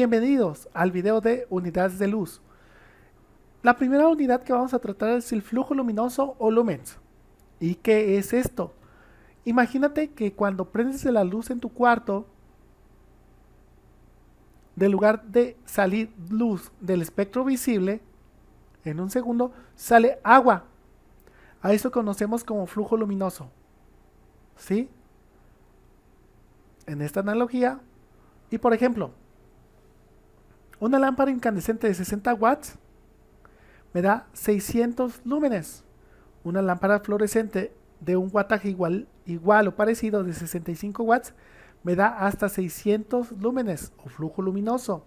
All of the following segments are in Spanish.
Bienvenidos al video de unidades de luz. La primera unidad que vamos a tratar es el flujo luminoso o lumens. ¿Y qué es esto? Imagínate que cuando prendes la luz en tu cuarto, en lugar de salir luz del espectro visible, en un segundo sale agua. A eso conocemos como flujo luminoso. ¿Sí? En esta analogía, y por ejemplo, una lámpara incandescente de 60 watts me da 600 lúmenes. Una lámpara fluorescente de un wattaje igual o parecido de 65 watts me da hasta 600 lúmenes o flujo luminoso.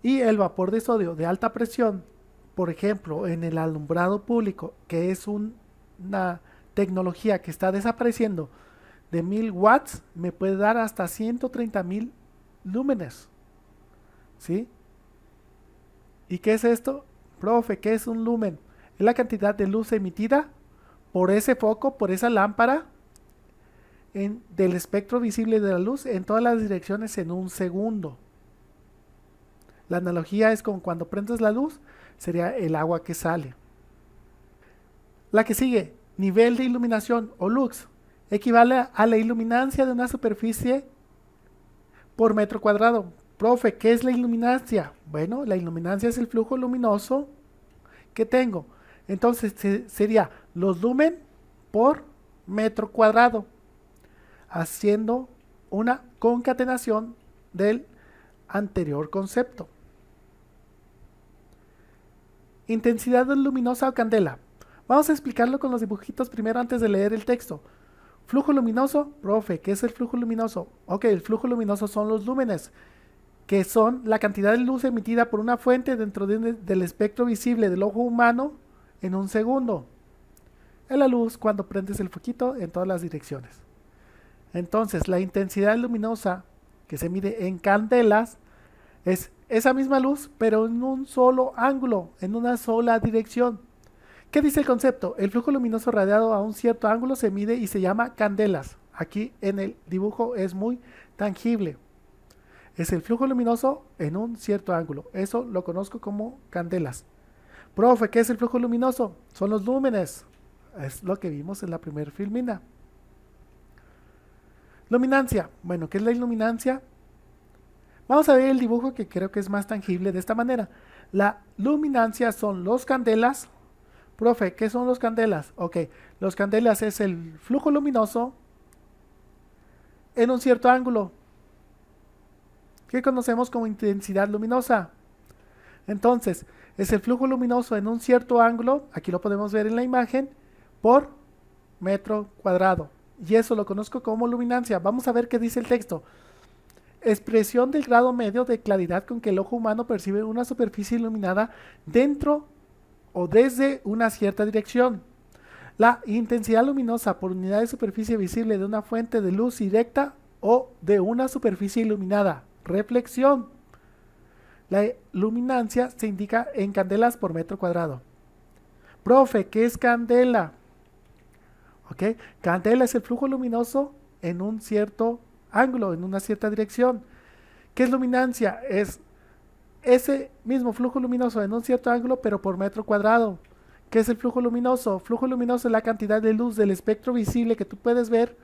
Y el vapor de sodio de alta presión, por ejemplo, en el alumbrado público, que es una tecnología que está desapareciendo, de 1000 watts me puede dar hasta 130.000 lúmenes. ¿Sí? ¿Y qué es esto? Profe, ¿qué es un lumen? Es la cantidad de luz emitida por ese foco, por esa lámpara, del espectro visible de la luz en todas las direcciones en un segundo. La analogía es con cuando prendes la luz, sería el agua que sale. La que sigue, nivel de iluminación o lux, equivale a la iluminancia de una superficie por metro cuadrado. Profe, ¿qué es la iluminancia? Bueno, la iluminancia es el flujo luminoso que tengo. Entonces sería los lumen por metro cuadrado, haciendo una concatenación del anterior concepto. Intensidad luminosa o candela. Vamos a explicarlo con los dibujitos primero antes de leer el texto. Flujo luminoso, profe, ¿qué es el flujo luminoso? Ok, el flujo luminoso son los lúmenes, que son la cantidad de luz emitida por una fuente dentro del espectro visible del ojo humano en un segundo. Es la luz cuando prendes el foquito en todas las direcciones. Entonces, la intensidad luminosa que se mide en candelas es esa misma luz, pero en un solo ángulo, en una sola dirección. ¿Qué dice el concepto? El flujo luminoso radiado a un cierto ángulo se mide y se llama candelas. Aquí en el dibujo es muy tangible. Es el flujo luminoso en un cierto ángulo. Eso lo conozco como candelas. Profe, ¿qué es el flujo luminoso? Son los lúmenes. Es lo que vimos en la primera filmina. Luminancia. Bueno, ¿qué es la iluminancia? Vamos a ver el dibujo que creo que es más tangible de esta manera. La luminancia son los candelas. Profe, ¿qué son los candelas? Ok, los candelas es el flujo luminoso en un cierto ángulo, que conocemos como intensidad luminosa. Entonces, es el flujo luminoso en un cierto ángulo, aquí lo podemos ver en la imagen, por metro cuadrado. Y eso lo conozco como luminancia. Vamos a ver qué dice el texto. Expresión del grado medio de claridad con que el ojo humano percibe una superficie iluminada dentro o desde una cierta dirección. La intensidad luminosa por unidad de superficie visible de una fuente de luz directa o de una superficie iluminada. Reflexión. La luminancia se indica en candelas por metro cuadrado. Profe, ¿qué es candela? Ok, candela es el flujo luminoso en un cierto ángulo, en una cierta dirección. ¿Qué es luminancia? Es ese mismo flujo luminoso en un cierto ángulo, pero por metro cuadrado. ¿Qué es el flujo luminoso? Flujo luminoso es la cantidad de luz del espectro visible que tú puedes ver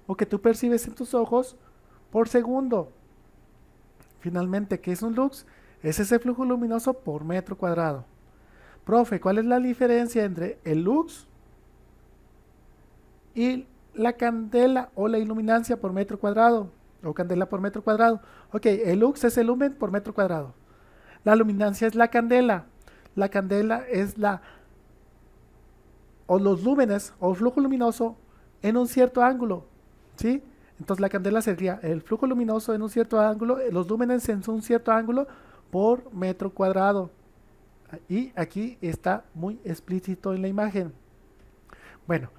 o que tú percibes en tus ojos por segundo. Finalmente, ¿qué es un lux? Es ese flujo luminoso por metro cuadrado. Profe, ¿cuál es la diferencia entre el lux y la candela o la iluminancia por metro cuadrado? O candela por metro cuadrado. Ok, el lux es el lumen por metro cuadrado. La luminancia es la candela. La candela es o los lúmenes o flujo luminoso en un cierto ángulo. ¿Sí? Entonces la candela sería el flujo luminoso en un cierto ángulo, los lúmenes en un cierto ángulo por metro cuadrado. Y aquí está muy explícito en la imagen. Bueno,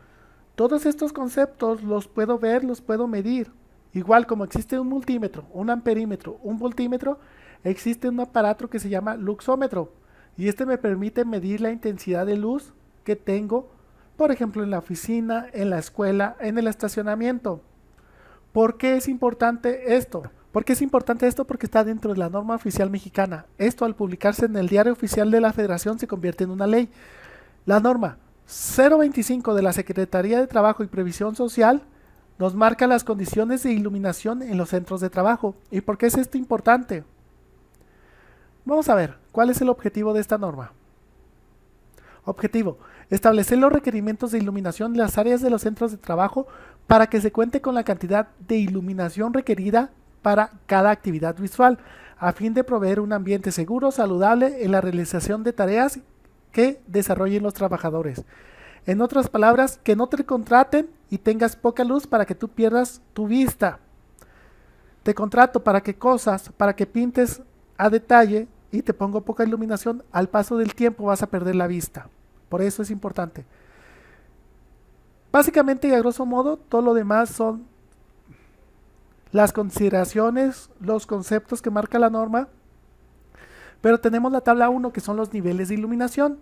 todos estos conceptos los puedo ver, los puedo medir. Igual como existe un multímetro, un amperímetro, un voltímetro, existe un aparato que se llama luxómetro. Y este me permite medir la intensidad de luz que tengo, por ejemplo, en la oficina, en la escuela, en el estacionamiento. ¿Por qué es importante esto? ¿Por qué es importante esto? Porque está dentro de la norma oficial mexicana. Esto, al publicarse en el Diario Oficial de la Federación, se convierte en una ley. La norma 025 de la Secretaría de Trabajo y Previsión Social nos marca las condiciones de iluminación en los centros de trabajo. ¿Y por qué es esto importante? Vamos a ver, ¿cuál es el objetivo de esta norma? Objetivo: establecer los requerimientos de iluminación en las áreas de los centros de trabajo para que se cuente con la cantidad de iluminación requerida para cada actividad visual, a fin de proveer un ambiente seguro, saludable en la realización de tareas que desarrollen los trabajadores. En otras palabras, que no te contraten y tengas poca luz para que tú pierdas tu vista. Te contrato para que pintes a detalle y te pongo poca iluminación, al paso del tiempo vas a perder la vista. Por eso es importante. Básicamente y a grosso modo, todo lo demás son las consideraciones, los conceptos que marca la norma, pero tenemos la tabla 1 que son los niveles de iluminación.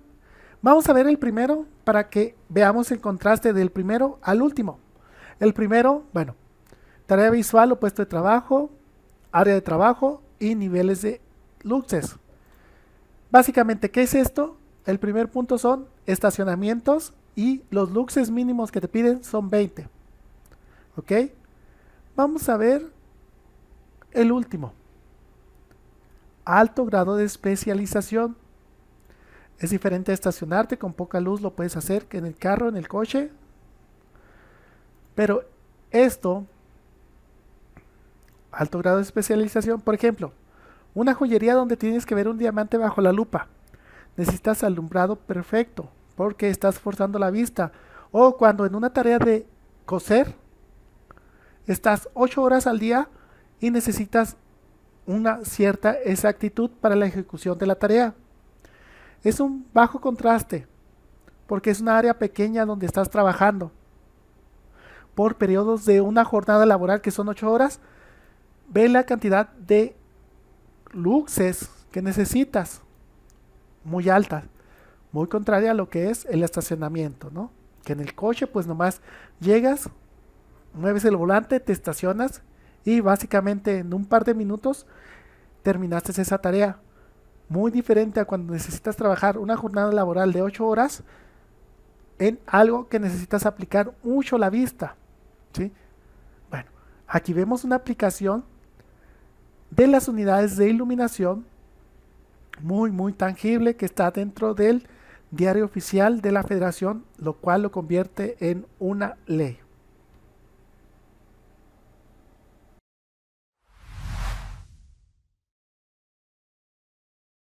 Vamos a ver el primero para que veamos el contraste del primero al último. El primero, bueno, tarea visual o puesto de trabajo, área de trabajo y niveles de luces. Básicamente, ¿qué es esto? El primer punto son estacionamientos y los luxes mínimos que te piden son 20. ¿Ok? Vamos a ver el último. Alto grado de especialización. Es diferente a estacionarte con poca luz, lo puedes hacer que en el carro, en el coche. Pero esto, alto grado de especialización, por ejemplo, una joyería donde tienes que ver un diamante bajo la lupa. Necesitas alumbrado perfecto porque estás forzando la vista. O cuando en una tarea de coser, estás 8 horas al día y necesitas una cierta exactitud para la ejecución de la tarea. Es un bajo contraste porque es una área pequeña donde estás trabajando. Por periodos de una jornada laboral que son 8 horas, ve la cantidad de luces que necesitas, muy altas, muy contraria a lo que es el estacionamiento, ¿no? Que en el coche pues nomás llegas, mueves el volante, te estacionas y básicamente en un par de minutos terminaste esa tarea. Muy diferente a cuando necesitas trabajar una jornada laboral de 8 horas en algo que necesitas aplicar mucho la vista, ¿sí? Bueno, aquí vemos una aplicación de las unidades de iluminación muy tangible que está dentro del Diario Oficial de la Federación, lo cual lo convierte en una ley.